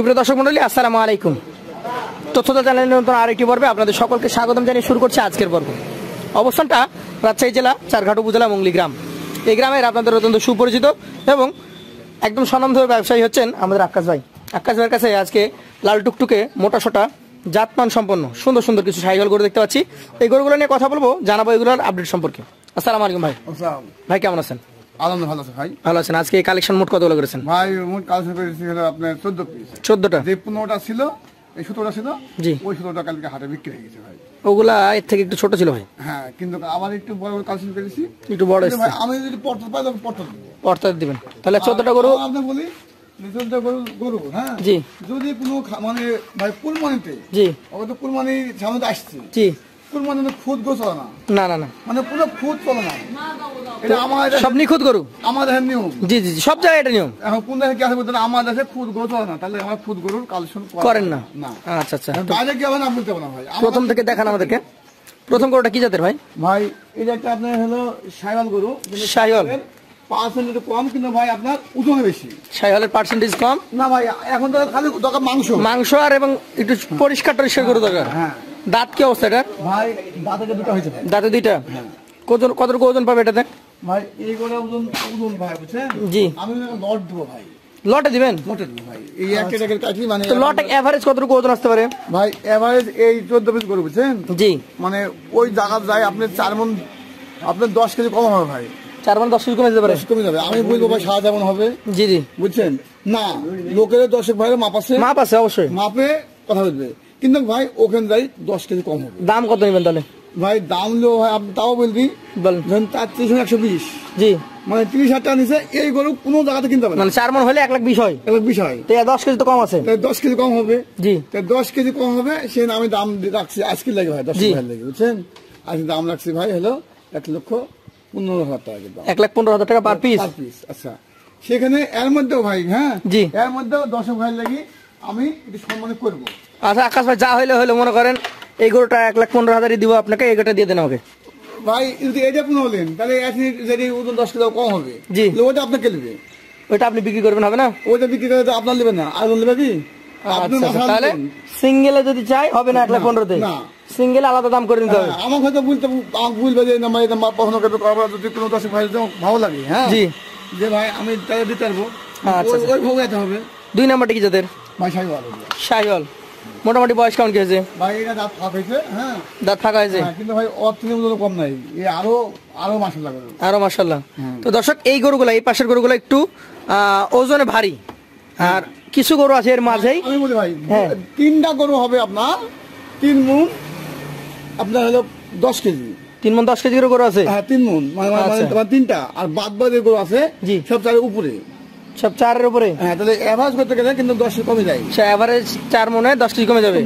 প্রিয় দর্শক মণ্ডলী, আসসালামু আলাইকুম। তথ্যতা চ্যানেলের নতুন আরেকটি পর্বে আপনাদের সকলকে স্বাগতম জানিয়ে শুরু করছে আজকের পর্ব। অবস্থানটা রাজশাহী জেলা চারঘাট উপজেলা মঙ্গলি গ্রাম। এই গ্রামের আপনাদের অত্যন্ত সুপরিচিত এবং একদম স্বনামধন্য ব্যবসায়ী হচ্ছেন আমাদের আক্কাস ভাই। আক্কাস ভাইয়ের কাছে আজকে লাল টুকটুকে মোটা সোটা জাতমান সম্পন্ন সুন্দর সুন্দর কিছু সাইকেল গরু দেখতে পাচ্ছি। এই গরুগুলো নিয়ে কথা বলবো, জানাবো এগুলোর আপডেট সম্পর্কে। আসসালামু আলাইকুম ভাই। ভাই কেমন আছেন? আলহামদুলিল্লাহ ভালো আছে ভাই। ভালো আছেন। আজকে এই কালেকশন মোট কতগুলো করেছেন ভাই? মোট কালেকশন করেছি হলো আপনার 14 পিস। 14টা? যে 15টা ছিল, এই 17টা ছিল, জি। ওই 17টা কালকে হাটে বিক্রি হয়ে গেছে ভাই। ওগুলা এর থেকে একটু ছোট ছিল ভাই। হ্যাঁ, কিন্তু আবার একটু বড় বড় কালেকশন করেছি, একটু বড় ভাই। আমি যদি পড়তে পাই তবে পড়তে দেব, পড়তে দিবেন। তাহলে 14টা গরু আপনি বলি 14টা গরু। হ্যাঁ জি। যদি কোনো মানে ভাই কুরবানিতে, জি, ওকে তো কুরবানি সামনে আসছে, জি। কুরবানি খুদ গো চলে না, না না না, মানে পুরো খুদ চলে না। এটা আমার সব নিখুঁত গরু। আমাদের নিয়ম। জি জি জি, সব জায়গায় এটা নিয়ম। এখন কোন দেশে কি আছে বলতে আমার দেশে খুদ গরু চলে না, তাহলে আমরা খুদ গরুর কালেকশন করেন না? না। আচ্ছা আচ্ছা, বাইরে কি হবে না বলতে পারবো না ভাই। প্রথম থেকে দেখান আমাদেরকে। প্রথম গরুটা কি জাতের ভাই? ভাই এটা একটা আপনার হলো শাইওয়াল গরু, কিন্তু শাইওয়াল পার্সেন্টেজ কম, কিন্তু ভাই আপনার ওজনে বেশি। শাইওয়ালের পার্সেন্টেজ কম না ভাই, এখন তো খালি দরকার মাংস মাংস আর এবং একটু পরিষ্কার টরিষ্কার গরু দরকার। হ্যাঁ দাঁত কি অবস্থা এটা? ভাই দাঁতে দুটো হয়েছে ভাই। দাঁতে দুইটা? কতটুকু ওজন পাবে এটাতে ভাই এই করে ওজন ভাই বুঝছেন? জি। আমি লট দেবো ভাই। লটে দিবেন? লটে দেবো ভাই। এই একটা কাটি মানে তো লটে এভারেজ কতটুকু ওজন আসতে পারে ভাই? এভারেজ এই 14 পিস গরু বুঝছেন? জি। মানে ওই জায়গা যায় আপনি 4 মণ, আপনার 10 কেজি কম হবে ভাই। 4 মণ 10 কেজি কমে যেতে পারে? কমে যাবে। আমি বলবো ভাই 7 যেমন হবে। জি জি, বুঝছেন না? লোকের 10 ভাইয়ের মাপ আছে, মাপ আছে অবশ্যই, মাপে কথা বলবে। কিন্তু ভাই ওখানে যাই 10 কেজি কম হবে। দাম কত নেবেন তাহলে ভাই দাম লো ভাই, আপনি তাও বলবি বলেন। ধরেন 33,120, জি, মানে 30,000 টাকা নিচে এই গরু কোনো জায়গাতে কিনতে হবে না। মানে 4 মণ হলে 1,20,000 হয়। এবার বিষয় তো 10 কেজি তো কম আছে। 10 কেজি কম হবে। জি। 10 কেজি কম হবে, সে আমি দাম রাখছি আজকে লাগে ভাই 10 টাকা লাগে, বুঝছেন? আজকে দাম রাখছি ভাই হলো 1,15,000 টাকা। 1,15,000 টাকা পার পিস? আচ্ছা, সেখানে এর মধ্যেও ভাই, হ্যাঁ জি, এর মধ্যেও 10 ভাই লাগি আমি একটু সম্মান করবো। আচ্ছা আকাশ ভাই, যা হইলে হইলো, মনে করেন এই গরুটা 1,15,000 দিব আপনাকে, এই গরুটা দিয়ে দেন আমাকে ভাই। যদি এটা কোনো হলেন তাহলে যদি ওজন 10 কিলো কম হবে, জি, ওটা আপনাকে নেবে, ওইটা আপনি বিক্রি করবেন, হবে না? ওইটা বিক্রি করে আপনার নেবেন না, আর নেবে কি? তাহলে সিঙ্গেলে যদি চাই হবে না 1,15,000-তে? না, সিঙ্গেল আলাদা দাম করে নিতে হবে। আমার হয়তো বুঝবে যে না ভাই কখনো যদি কোনো 10 ভাই ভালো লাগে, হ্যাঁ জি, যে ভাই আমি তাহলে দিতে পারবো, ওই ভোগ যেতে হবে। 2 নাম্বারটা কি যাদের? ভাই শাইওয়াল। শাইওয়াল। মোটামুটি বয়স কেমন কি হয়েছে ভাই? এটা দাঁত ফাঁকা হয়েছে, হ্যাঁ দাঁত ফাঁকা হয়েছে, কিন্তু ভাই ওর থেকে কম নাই, আরো মাসাল্লাহ লাগবে, আরো মাশাআল্লাহ। তো দর্শক, এই গরুগুলা, এই পাশের গরুগুলা একটু ওজনে ভারী, আর কিছু গরু আছে এর মাঝেই। আমি বলি ভাই, হ্যাঁ, 3টা গরু হবে আপনার 3 মণ, আপনার হলো 10 কেজি। 3 মণ 10 কেজি গরু আছে? হ্যাঁ 3 মণ, মানে 3টা। আর বাদ বাকি গরু আছে জি, সব 4 উপরে, সব 4-এর উপরে। হ্যাঁ, তাহলে এভারেজ করতে গেলে কিন্তু 10 কমে যায়। সে এভারেজ 4 মণে 10 কেজি কমে যাবে।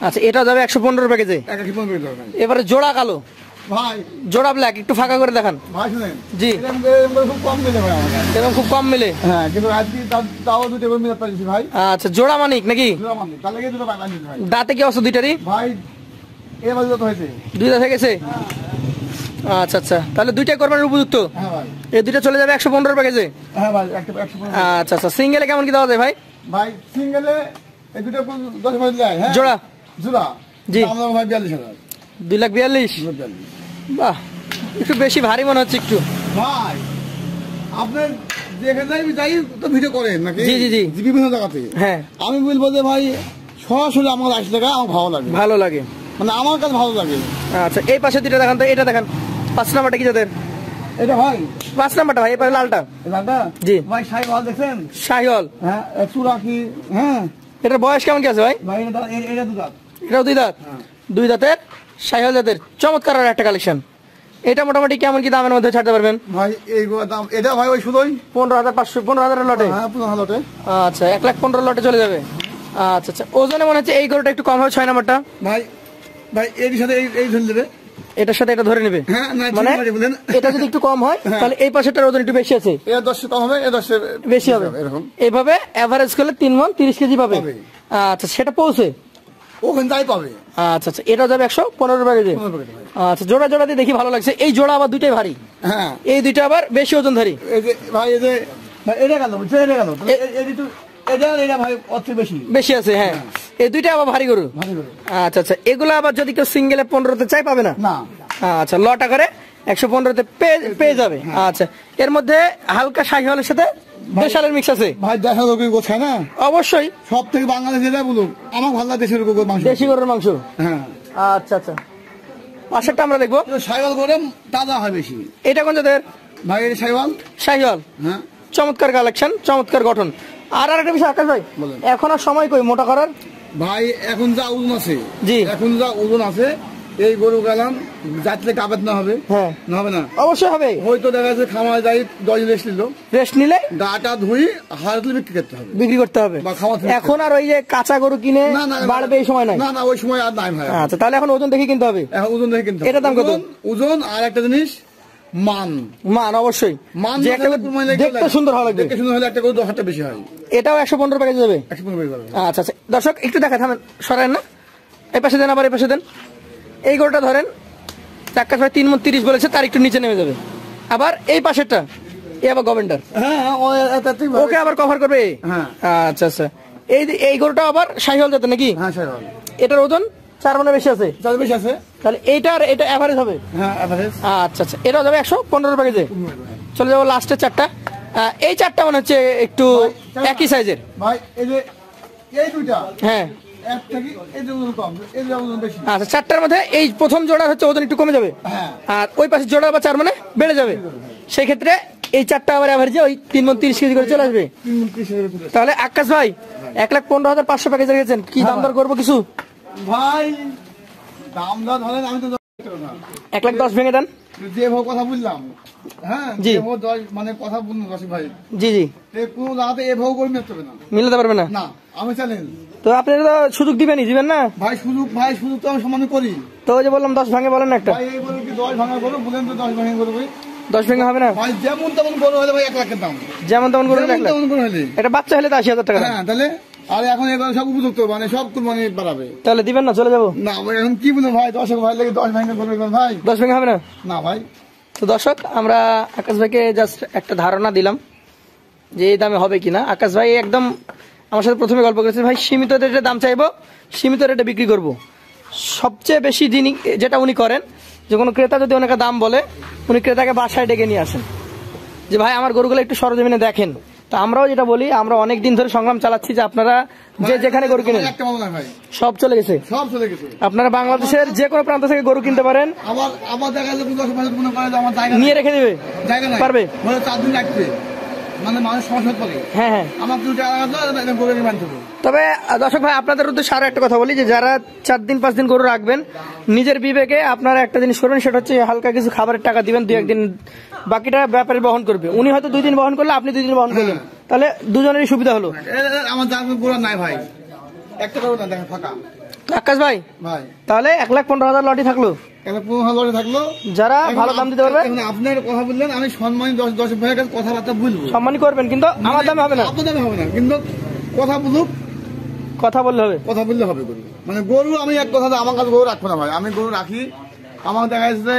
আচ্ছা, এটা যাবে 115 প্যাকেজে। এবারে জোড়া কালো ভাই, জোড়া ব্ল্যাক, একটু ফাঁকা করে দেখান ভাই শুনেন। জি, খুব কম মিলে ভাই আমার কাছে, এরকম খুব কম মিলে। হ্যাঁ, কিন্তু আজকে তাও 2টা করে মিলে পাইছি ভাই। আচ্ছা, জোড়া মানিক নাকি? তাহলে কি 2টা পাইছি ভাই? দাঁতে কি অবস্থা দুইটারই? ভাই এবার যত হয়েছে 2 দাঁত হয়ে গেছে। আচ্ছা আচ্ছা, তাহলে 2টাই কোরবানির উপযুক্ত। হ্যাঁ ভাই, এই 2টা চলে যাবে 115 প্যাকেজে। হ্যাঁ ভাই, 100। আচ্ছা আচ্ছা, সিঙ্গেলে কেমন কি দেওয়া যায় ভাই? ভাই সিঙ্গেলে এই 2টা 10 ভাই দেয়, হ্যাঁ জোড়া জোড়া জি, আমরা ভাই 42,000। 2,42,000? বাহ, একটু বেশি ভারী মনে হচ্ছে একটু। ভাই আপনার যেখানে যাই তো ভিডিও করেন নাকি? জি জি জি, বিভিন্ন জায়গাতে। হ্যাঁ, আমি বলবো যে ভাই সরাসরি আমার আসলে আমার ভালো লাগে, ভালো লাগে, মানে আমার কাছে ভালো লাগে। আচ্ছা, এই পাশে 2টা দেখান তো, এটা দেখান। 5 নাম্বারটা কি যাদের? এটা ভাই 5 নাম্বারটা ভাই, এই পাশে লালটা। লালটা জি, ভাই শাইওয়াল দেখছেন? শাহিওয়াল। হ্যাঁ, চূড়া কি? হ্যাঁ এটার বয়স কেমন কি আছে ভাই? ভাই এটা 2 দাঁত। এটাও 2 দাঁত? 2 দাঁতের শাহিওয়াল জাতের চমৎকার একটা কালেকশন। এটা মোটামুটি কেমন কি দামের মধ্যে ছাড়তে পারবেন? ভাই এই দাম এটা ভাই ওই শুধুই 15,500, 15,000 লটে? হ্যাঁ 15 লটে। আচ্ছা, 1,15,000 লটে চলে যাবে। আচ্ছা আচ্ছা, ওজনে মনে হচ্ছে এই গরুটা একটু কম হবে 6 নাম্বারটা। ভাই ভাই এর সাথে এই ধরে নেবে, এটার সাথে এটা ধরে নেবে। হ্যাঁ, মানে এটা যদি একটু কম হয় তাহলে এই পাশেটার ওজন একটু বেশি আছে, এর 10 কম হবে, এর 10 বেশি হবে। এরকম এইভাবে এভারেজ করলে 3 মণ 30 কেজি পাবে। আচ্ছা, সেটা পৌঁছে ওখানে যাই পাবে। আচ্ছা আচ্ছা, এটা যাবে 115 প্যাকেজে। আচ্ছা, জোড়া জোড়া দিয়ে দেখি, ভালো লাগছে। এই জোড়া আবার 2টাই ভারী, হ্যাঁ এই 2টা আবার বেশি ওজনধারী। এই যে ভাই, এই যে ভাই এটা গেল, বুঝছেন? এটা গেল এটা ভাই অত বেশি বেশি আছে, হ্যাঁ। এই দুইটা আবার ভারী গরু। ভারী গরু। আচ্ছা আচ্ছা, এগুলো আবার যদি কেউ সিঙ্গেলে 15তে চাই পাবে না? না। আচ্ছা, লট আকারে 115তে পেয়ে যাবে। আচ্ছা, এর মধ্যে হালকা শাহিওয়ালের সাথে দেশালের মিক্স আছে ভাই। দেশাল গরু গোছায় না অবশ্যই, সব থেকে বাংলাদেশ যেটা বলুক, আমার ভালো লাগে দেশের গরুর মাংস। দেশি গরুর মাংস। হ্যাঁ। আচ্ছা আচ্ছা, পাশেরটা আমরা দেখবো। শাইওয়াল করে তাজা হয় বেশি। এটা কোন জাতের ভাই এটা শাইওয়াল। শাহিওয়াল। হ্যাঁ। চমৎকার কালেকশন, চমৎকার গঠন। আর একটা বিষয় আকাশ ভাই, বলেন। এখন আর সময় কই মোটা করার? ভাই এখন যা ওজন আছে, জি। এখন যা ওজন আছে, এই গরু গেলাম যাত্রে কাবাত না হবে। হ্যাঁ, না হবে না, অবশ্যই হবে। হয়তো দেখা যাচ্ছে খামার যাই 10 রেস্ট নিল, রেস্ট নিলে গাটা ধুই হাড়লে বিক্রি করতে হবে, বিক্রি করতে হবে। বা খাওয়া থেকে। এখন আর ওই যে কাঁচা গরু কিনে না, না, না, বাড়বে এই সময় নাই। না না, ওই সময় আর নাই ভাই। আচ্ছা, তাহলে এখন ওজন দেখে কিনতে হবে। এখন ওজন দেখে কিনতে হবে। এটার দাম কত? ওজন আর একটা জিনিস মান। মান অবশ্যই, মান যে একটা দেখতে সুন্দর ভালো লাগবে। দেখতে সুন্দর হলে একটা গরু 10 টাকা বেশি হয়। এটাও 115 প্যাকেজ যাবে। 115 বেশি হবে। আচ্ছা আচ্ছা, দর্শক একটু দেখা থামেন, সরায়েন না, এই পাশে দেন, আবার এই পাশে দেন। এই গরুটা ধরেন, চাক্কা প্রায় 3 মণ 30 বলেছে, তার একটু নিচে নেমে যাবে। আবার এই পাশেরটা, এ আবার গভর্নমেন্টার, হ্যাঁ, ওকে আবার কভার করবে। হ্যাঁ। আচ্ছা আচ্ছা, এই গরুটা আবার শাহিওয়াল জাতের নাকি? হ্যাঁ শাইওয়াল। এটার ওজন 4 মণের বেশি আছে। যাদের বেশি আছে। তাহলে এটা এভারেজ হবে। হ্যাঁ, এভারেজ। আচ্ছা আচ্ছা, এটাও যাবে 115 প্যাকেজে। চলে যাবো লাস্টের চারটা। এই চারটা মনে হচ্ছে একটু একই সাইজের। ভাই এই যে এই দুইটা, হ্যাঁ। এক থেকে এই যে ওজন কম, এই যে ওজন বেশি। আচ্ছা, চারটার মধ্যে এই প্রথম জোড়া হচ্ছে ওজন একটু কমে যাবে, হ্যাঁ। আর ওই পাশে জোড়া বা 4 মানে বেড়ে যাবে। সেই ক্ষেত্রে এই চারটা আবার অ্যাভারেজে ওই 3 মণ 30 কেজি করে চলে আসবে। 3 মণ 30 টাকা করে। তাহলে আকাশ ভাই 1,15,500 প্যাকেজ রেখেছেন, কি দাম দর করবো কিছু? ভাই দাম দর ধরেন, আমি তো না 1,10,000 ভেঙে দেন। যে ভাব কথা বললাম, হ্যাঁ, জি। যে ভাব 10 মানে কথা বলুন রশিদ ভাই, জি জি, কোনো জায়গাতে এ ভাব করে মিলতে হবে না। মিলাতে পারবে না? না, আমি চ্যালেঞ্জ। তো আপনারা তো সুযোগ দিবেনই, দিবেন না? ভাই সুযোগ তো আমি সমান করি। তো ওই যে বললাম 10 ভাঙে বলেন না একটা। ভাই এই বলে কি 10 ভাঙা করো, বলেন তো 10 ভাঙা করো ভাই। 10 ভেঙে হবে না? ভাই যেমন তেমন গরু হলে ভাই 1 লাখের দাম। যেমন তেমন করে যেমন তেমন গরু হলে, এটা বাচ্চা হলে তো 80,000 টাকা দাম। হ্যাঁ, তাহলে আর এখন এবার সব উপযুক্ত, মানে সব মানে বাড়াবে। তাহলে দিবেন না? চলে যাবো না ভাই, এখন কি বলবো ভাই, 10 ভাই লাগে 10 ভাঙা করবে ভাই। 10 ভেঙে হবে না? না ভাই। তো দর্শক, আমরা আকাশ ভাইকে জাস্ট একটা ধারণা দিলাম যে এই দামে হবে কিনা। আকাশ ভাই একদম আমার সাথে প্রথমে গল্প করেছে, ভাই সীমিত রেটে দাম চাইবো, সীমিত রেটে বিক্রি করব। সবচেয়ে বেশি যেটা উনি করেন, যে কোনো ক্রেতা যদি অনেক দাম বলে, উনি ক্রেতাকে বাসায় ডেকে নিয়ে আসেন, যে ভাই আমার গরুগুলো একটু সরজমিনে দেখেন। তো আমরাও যেটা বলি, আমরা অনেক দিন ধরে সংগ্রাম চালাচ্ছি যে আপনারা যে যেখানে গরু কিনেন, একটা মামলা ভাই সব চলে গেছে। সব চলে গেছে। আপনারা বাংলাদেশের যে কোনো প্রান্ত থেকে গরু কিনতে পারেন, আবার দেখা যাবে 10 বছর মনে করে যে আমার জায়গা নিয়ে রেখে দিবে, জায়গা নাই, পারবে। মানে 4 দিন লাগবে, মানে মানুষ সমস্যা পড়ে। হ্যাঁ হ্যাঁ। আমার 2 টাকা লাগবে, গরু মানতে হবে। তবে দর্শক ভাই, আপনাদের উদ্দেশ্যে আরো একটা কথা বলি, যে যারা 4 দিন 5 দিন গরু রাখবেন, নিজের বিবেকে আপনারা একটা জিনিস করবেন, সেটা হচ্ছে হালকা কিছু খাবারের টাকা দিবেন 2-1 দিন, বাকিটা ব্যাপারে বহন করবে। উনি হয়তো 2 দিন বহন করলে, আপনি 2 দিন বহন করলেন, তাহলে দুজনেরই সুবিধা হলো। আমার জায়গা গরু নাই ভাই, একটা গরু না, দেখেন ফাঁকা। আকাশ ভাই, ভাই তাহলে 1,15,000 লটি থাকলো, একটা 15,000 থাকলো, যারা ভালো দাম দিতে পারবে। এখন আপনার কথা বললেন, আমি সম্মানী 10 ভাইয়ের কাছে কথাবার্তা বলবো, সম্মানই করবেন, কিন্তু আমার দামে হবে না। আপনার দামে হবে না, কিন্তু কথা বলুক, কথা বললে হবে, কথা বললে হবে। গরু মানে গরু, আমি এক কথা, আমার কাছে গরু রাখবো না ভাই, আমি গরু রাখি, আমার দেখা যাচ্ছে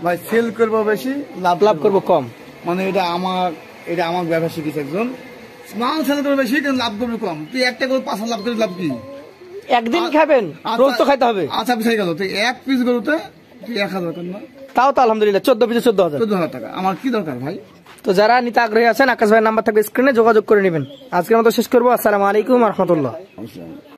ভাই সেল করবো বেশি, লাভ করবো কম। মানে এটা আমার ব্যবসা শিখেছে একজন, মাল সেল করবে বেশি কিন্তু লাভ করবে কম। তুই একটা গরু 5 লাভ করে লাভ কি? একদিন খাবেন, রোজ তো খাইতে হবে। আচ্ছা বিষয় গেল, তুই 1 পিস গরুতে তুই 1,000 কর না, তাও তো আলহামদুলিল্লাহ 14 পিসে 14,000। 14,000 টাকা আমার কি দরকার ভাই? তো যারা নিতে আগ্রহী আছেন, আকাশ ভাইয়ের নাম্বার থাকবে স্ক্রিনে, যোগাযোগ করে নেবেন। আজকের মতো শেষ করবো। আসসালামু আলাইকুম ওয়া রাহমাতুল্লাহ।